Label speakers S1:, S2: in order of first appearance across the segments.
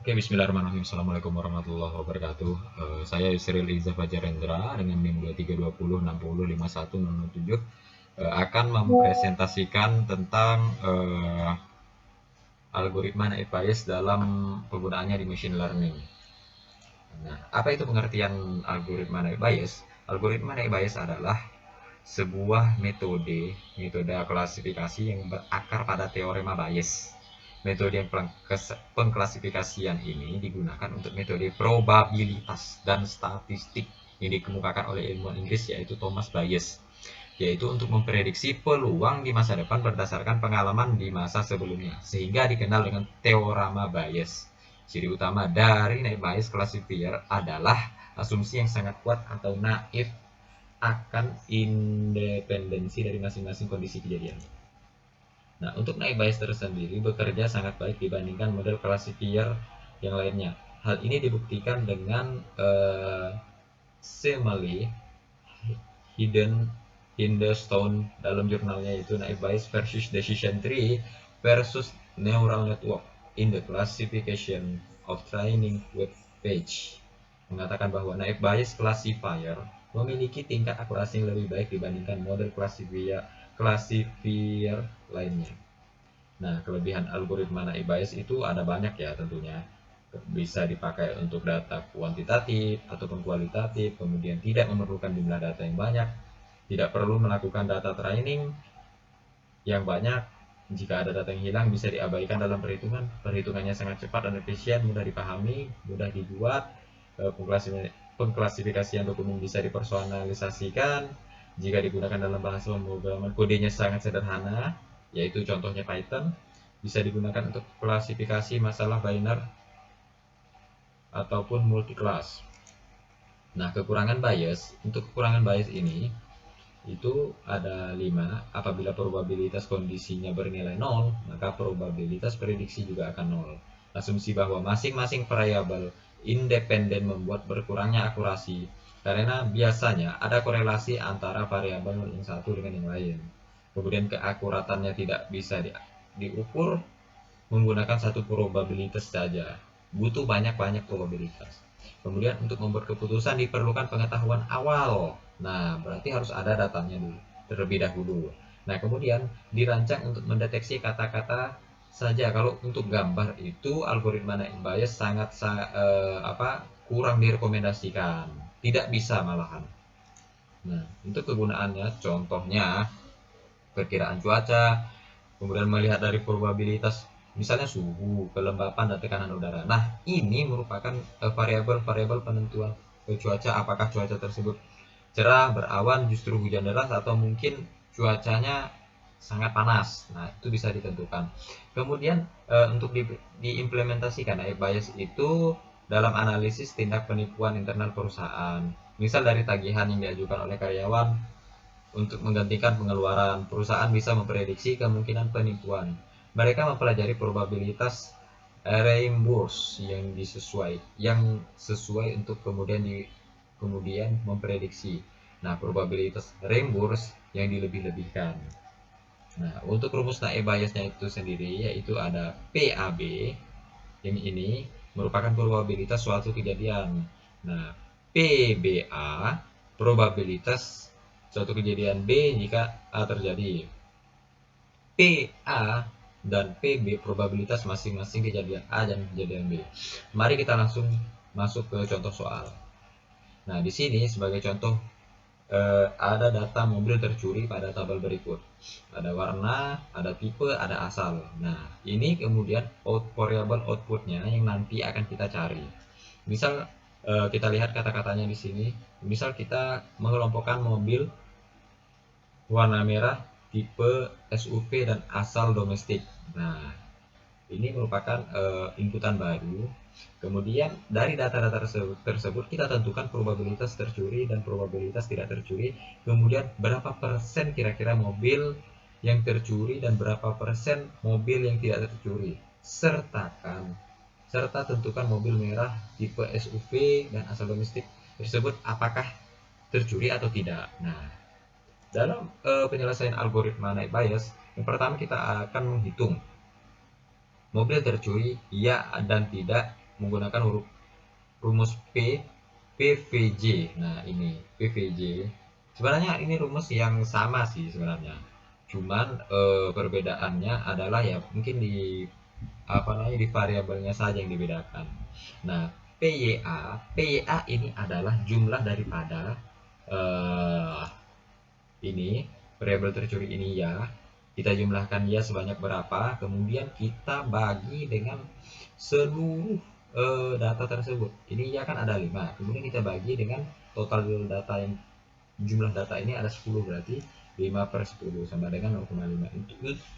S1: Oke, bismillahirrahmanirrahim. Assalamualaikum warahmatullahi wabarakatuh. Saya Yusril Iza Fajarendra dengan NIM 2320605107 akan mempresentasikan tentang algoritma naib Bayes dalam penggunaannya di machine learning. Nah, apa itu pengertian algoritma naib Bayes? Algoritma naib Bayes adalah sebuah metode klasifikasi yang berakar pada teorema Bayes. Metode yang pengklasifikasian ini digunakan untuk metode probabilitas dan statistik yang dikemukakan oleh ilmuwan Inggris yaitu Thomas Bayes, yaitu untuk memprediksi peluang di masa depan berdasarkan pengalaman di masa sebelumnya, sehingga dikenal dengan teorema Bayes. Ciri utama dari naib Bayes classifier adalah asumsi yang sangat kuat atau naif akan independensi dari masing-masing kondisi kejadian. Nah, untuk naib Bayes tersendiri bekerja sangat baik dibandingkan model classifier yang lainnya. Hal ini dibuktikan dengan Semele Hidden Hinderstone dalam jurnalnya itu naib Bayes versus decision tree versus neural network in the classification of training web page mengatakan bahwa naib Bayes classifier memiliki tingkat akurasi yang lebih baik dibandingkan model classifier lainnya. Nah, kelebihan algoritma naib Bayes itu ada banyak ya tentunya. Bisa dipakai untuk data kuantitatif ataupun kualitatif, kemudian tidak memerlukan jumlah data yang banyak, tidak perlu melakukan data training yang banyak. Jika ada data yang hilang bisa diabaikan dalam perhitungan. Perhitungannya sangat cepat dan efisien, mudah dipahami, mudah dibuat. Pengklasifikasian dokumen bisa dipersonalisasikan. Jika digunakan dalam bahasa pemrograman, kodenya sangat sederhana, yaitu contohnya Python. Bisa digunakan untuk klasifikasi masalah biner ataupun multiclass. Nah, untuk kekurangan bias ini itu ada 5. Apabila probabilitas kondisinya bernilai 0, maka probabilitas prediksi juga akan 0. Asumsi bahwa masing-masing variabel independen membuat berkurangnya akurasi karena biasanya ada korelasi antara variabel yang satu dengan yang lain. Kemudian keakuratannya tidak bisa diukur menggunakan satu probabilitas saja, butuh banyak-banyak probabilitas. Kemudian untuk membuat keputusan diperlukan pengetahuan awal. Nah, berarti harus ada datanya dulu, terlebih dahulu. Nah, kemudian dirancang untuk mendeteksi kata-kata saja. Kalau untuk gambar itu algoritma naib Bayes sangat kurang direkomendasikan, tidak bisa malahan. Nah, untuk kegunaannya contohnya perkiraan cuaca, kemudian melihat dari probabilitas misalnya suhu, kelembapan dan tekanan udara. Nah, ini merupakan variabel-variabel penentuan cuaca, apakah cuaca tersebut cerah, berawan, justru hujan deras, atau mungkin cuacanya sangat panas. Nah, itu bisa ditentukan. Kemudian untuk diimplementasikan naib Bayes itu dalam analisis tindak penipuan internal perusahaan. Misal dari tagihan yang diajukan oleh karyawan untuk menggantikan pengeluaran, perusahaan bisa memprediksi kemungkinan penipuan. Mereka mempelajari probabilitas reimburse yang sesuai untuk kemudian memprediksi. Nah, probabilitas reimburse yang dilebih-lebihkan. Nah, untuk rumus naib Bayesnya itu sendiri yaitu ada PAB, yang ini merupakan probabilitas suatu kejadian. Nah, PBA probabilitas suatu kejadian B jika A terjadi. PA dan PB probabilitas masing-masing kejadian A dan kejadian B. Mari kita langsung masuk ke contoh soal. Nah, di sini sebagai contoh ada data mobil tercuri pada tabel berikut. Ada warna, ada tipe, ada asal. Nah, ini kemudian variabel outputnya yang nanti akan kita cari. Misal kita lihat kata-katanya di sini. Misal kita mengelompokkan mobil warna merah, tipe SUV dan asal domestik. Nah, ini merupakan inputan baru. Kemudian dari data-data tersebut kita tentukan probabilitas tercuri dan probabilitas tidak tercuri. Kemudian berapa persen kira-kira mobil yang tercuri dan berapa persen mobil yang tidak tercuri. Serta tentukan mobil merah tipe SUV dan asal domestik tersebut apakah tercuri atau tidak. Nah, dalam penyelesaian algoritma naib Bayes, yang pertama kita akan menghitung mobil tercuri ya dan tidak menggunakan rumus PVJ. Nah, ini PVJ. Sebenarnya ini rumus yang sama sih sebenarnya. Cuman perbedaannya adalah ya mungkin di di variabelnya saja yang dibedakan. Nah, PYA ini adalah jumlah daripada eh, ini variabel tercuri ini ya. Kita jumlahkan ya sebanyak berapa, kemudian kita bagi dengan seluruh data tersebut. Ini ya kan ada 5, kemudian kita bagi dengan total data yang jumlah data ini ada 10, berarti 5 per 10 sama dengan 0,5.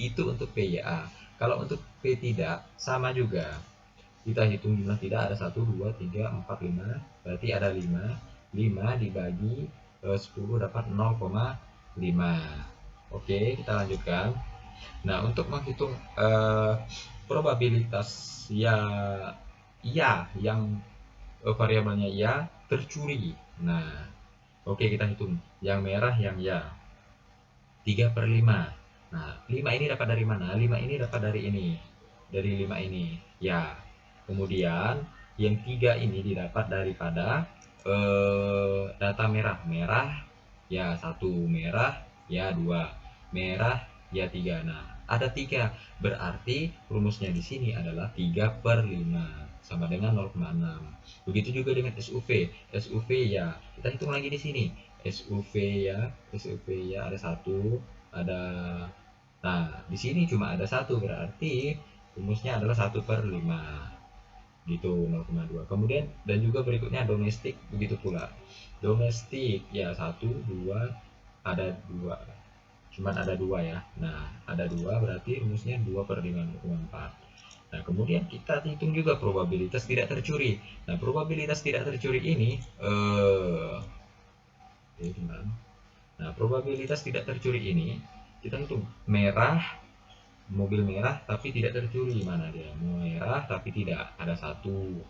S1: Itu untuk PYA. Kalau untuk P tidak sama juga. Kita hitung jumlah tidak ada 1, 2, 3, 4, 5, berarti ada 5. 5 dibagi 10 dapat 0,5. Oke, kita lanjutkan. Nah, untuk menghitung probabilitas ya yang variabelnya ya tercuri. Nah, oke, kita hitung yang merah yang ya 3/5. Nah, 5 ini dapat dari mana? 5 ini dapat dari ini, dari 5 ini ya. Kemudian yang 3 ini didapat daripada data merah. Merah ya 1, merah ya 2, merah ya 3. Nah, ada 3, berarti rumusnya di sini adalah 3/5 sama dengan 0,6. Begitu juga dengan SUV. SUV ya, kita hitung lagi di sini. SUV ya ada 1, ada. Nah, di sini cuma ada 1, berarti rumusnya adalah 1/5 gitu, 0,2. Kemudian dan juga berikutnya domestik begitu pula. Domestik ya 1, 2, ada 2, cuman ada 2 ya. Nah, ada 2 berarti rumusnya 2/5, 0,4. Nah, kemudian kita hitung juga probabilitas tidak tercuri. Nah, probabilitas tidak tercuri ini nah, probabilitas tidak tercuri ini kita hitung merah, mobil merah tapi tidak tercuri. Mana dia? Merah tapi tidak, ada 1,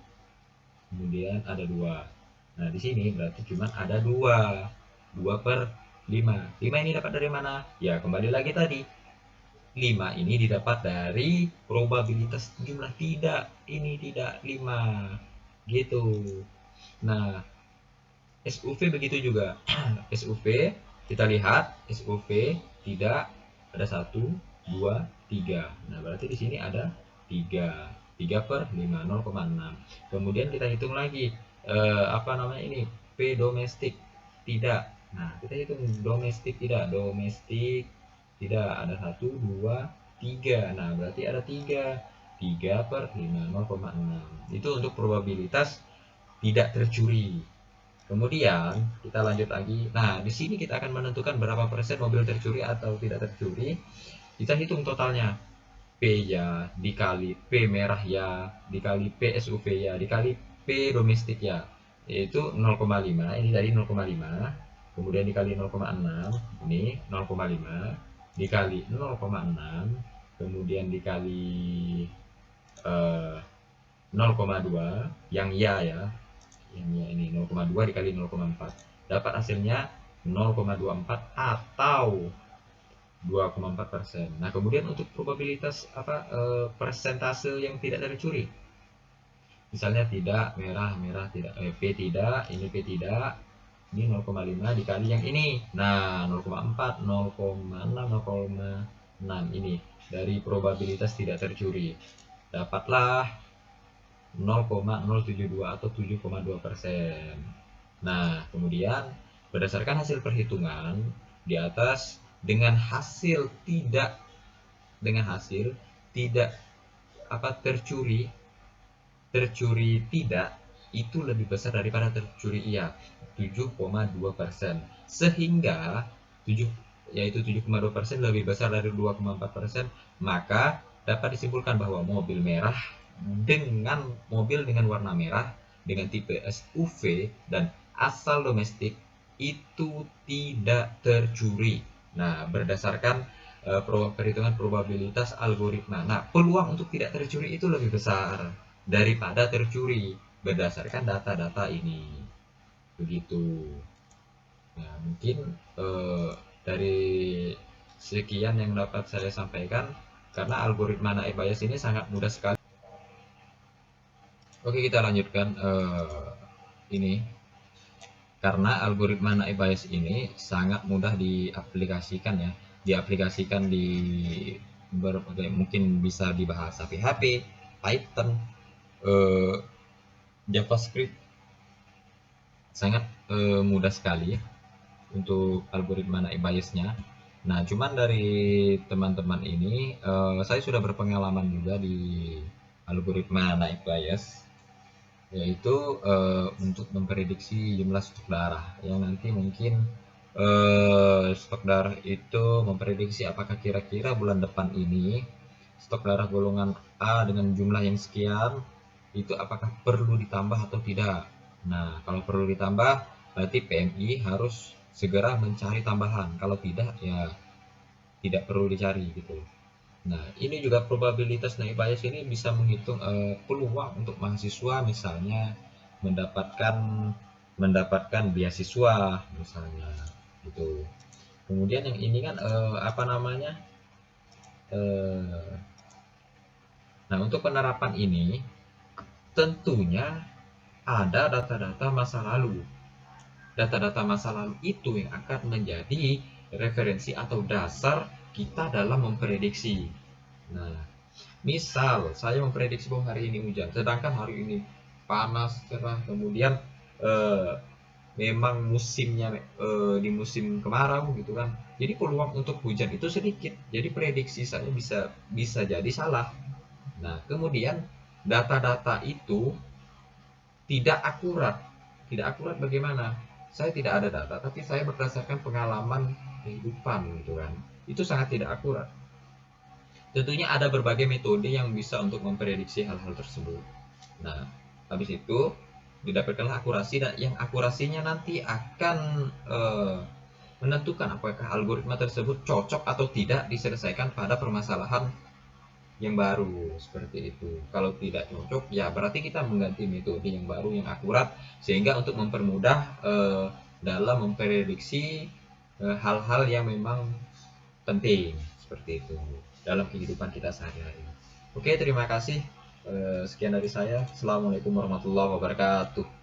S1: kemudian ada 2. Nah, di sini berarti cuma ada 2/5. 5 ini dapat dari mana? Ya, kembali lagi tadi. 5 ini didapat dari probabilitas jumlah tidak. Ini tidak 5. Gitu. Nah, SUV begitu juga. SUV kita lihat SUV tidak ada 1, 2, 3. Nah, berarti di sini ada 3/5, 0,6. Kemudian kita hitung lagi ini P domestik tidak. Nah, kita hitung domestik tidak. Domestik tidak ada 1, 2, 3. Nah, berarti ada 3/5, 0,6. Itu untuk probabilitas tidak tercuri. Kemudian kita lanjut lagi. Nah, di sini kita akan menentukan berapa persen mobil tercuri atau tidak tercuri. Kita hitung totalnya. P ya dikali P merah ya dikali P SUV ya dikali P domestik ya, yaitu 0,5. Ini tadi 0,5, kemudian dikali 0,6, ini 0,5 dikali 0,6, kemudian dikali 0,2 yang ya ini 0,2 dikali 0,4, dapat hasilnya 0,24 atau 2,4%. Nah, kemudian untuk probabilitas persentase yang tidak tercuri, misalnya tidak merah tidak P tidak, ini P tidak, ini 0,5 dikali yang ini, nah 0,4, 0,6, 0,6 ini dari probabilitas tidak tercuri, dapatlah 0,072 atau 7,2%. Nah, kemudian berdasarkan hasil perhitungan di atas dengan hasil tidak tercuri tidak itu lebih besar daripada tercuri iya, 7,2%. Sehingga 7,2% lebih besar dari 2,4%, maka dapat disimpulkan bahwa mobil dengan warna merah dengan tipe SUV dan asal domestik itu tidak tercuri. Nah, berdasarkan perhitungan probabilitas algoritma. Nah, peluang untuk tidak tercuri itu lebih besar daripada tercuri berdasarkan data-data ini. Begitu. Nah, mungkin dari sekian yang dapat saya sampaikan, karena algoritma naib Bayes ini sangat mudah sekali. Oke, kita lanjutkan ini. Karena algoritma naive Bayes ini sangat mudah diaplikasikan ya, diaplikasikan di berbagai, mungkin bisa di bahasa PHP, Python, eh, JavaScript, sangat mudah sekali untuk algoritma naive Bayesnya. Nah, cuman dari teman-teman ini, saya sudah berpengalaman juga di algoritma naive Bayes, yaitu untuk memprediksi jumlah stok darah yang nanti mungkin stok darah itu memprediksi apakah kira-kira bulan depan ini stok darah golongan A dengan jumlah yang sekian itu apakah perlu ditambah atau tidak. Nah, kalau perlu ditambah berarti PMI harus segera mencari tambahan, kalau tidak ya tidak perlu dicari gitu. Nah, ini juga probabilitas naive Bayes ini bisa menghitung peluang untuk mahasiswa misalnya mendapatkan mendapatkan beasiswa misalnya gitu. Kemudian yang ini kan apa namanya? eh, nah, untuk penerapan ini tentunya ada data-data masa lalu. Data-data masa lalu itu yang akan menjadi referensi atau dasar kita dalam memprediksi. Nah, misal saya memprediksi bahwa hari ini hujan, sedangkan hari ini panas cerah, kemudian eh, memang musimnya di musim kemarau gitu kan. Jadi peluang untuk hujan itu sedikit. Jadi prediksi saya bisa jadi salah. Nah, kemudian data-data itu tidak akurat. Tidak akurat bagaimana? Saya tidak ada data, tapi saya berdasarkan pengalaman kehidupan gitu kan. Itu sangat tidak akurat. Tentunya ada berbagai metode yang bisa untuk memprediksi hal-hal tersebut. Nah, habis itu didapatkanlah akurasi, dan yang akurasinya nanti akan menentukan apakah algoritma tersebut cocok atau tidak diselesaikan pada permasalahan yang baru seperti itu. Kalau tidak cocok, ya berarti kita mengganti metode yang baru yang akurat sehingga untuk mempermudah dalam memprediksi hal-hal yang memang penting seperti itu dalam kehidupan kita sehari-hari. Oke, terima kasih. Sekian dari saya. Assalamualaikum warahmatullahi wabarakatuh.